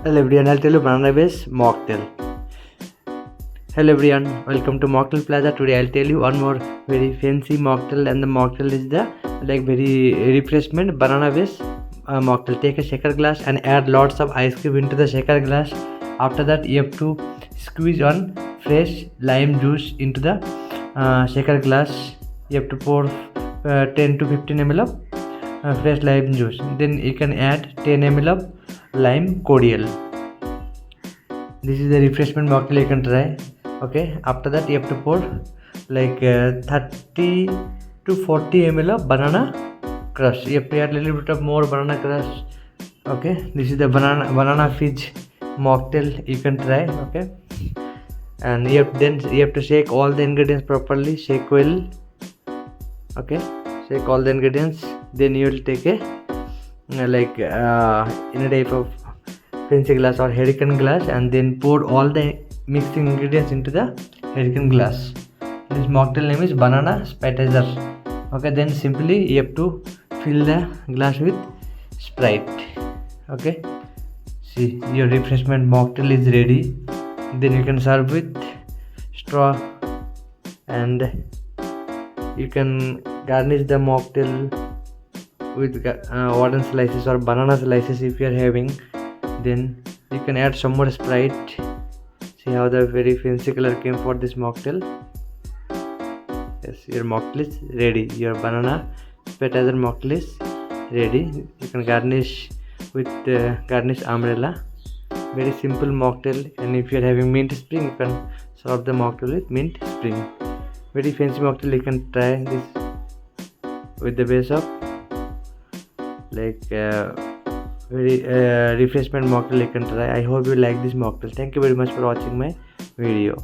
Hello everyone, I'll tell you banana based mocktail. Hello everyone, welcome to Mocktail Plaza. Today I'll tell you one more very fancy mocktail, and the mocktail is the very refreshment banana based mocktail. Take a shaker glass and add lots of ice cream into the shaker glass. After that you have to squeeze on fresh lime juice into the shaker glass. You have to pour 10 to 15 ml of fresh lime juice. Then you can add 10 ml of lime cordial. This is the refreshment mocktail you can try. Okay, after that you have to pour 30 to 40 ml of banana crush. You have to add a little bit of more banana crush. Okay, this is the banana fizz mocktail you can try. Okay, and you have to shake all the ingredients properly. Shake well. Okay, shake all the ingredients. Then you will take a in a type of fancy glass or hurricane glass, and then pour all the mixing ingredients into the hurricane glass. This mocktail name is banana Spitizer. Okay, then simply you have to fill the glass with Sprite. Okay, see, your refreshment mocktail is ready. Then you can serve with straw, and you can garnish the mocktail with water slices or banana slices if you are having. Then you can add some more Sprite. See how the very fancy color came for this mocktail. Yes, your mocktail is ready. Your banana Spitizer mocktail is ready. You can garnish with garnish umbrella. Very simple mocktail. And if you are having mint spring, you can serve the mocktail with mint spring. Very fancy mocktail. You can try this with the base of very refreshment mocktail you can try. I hope you like this mocktail. Thank you very much for watching my video.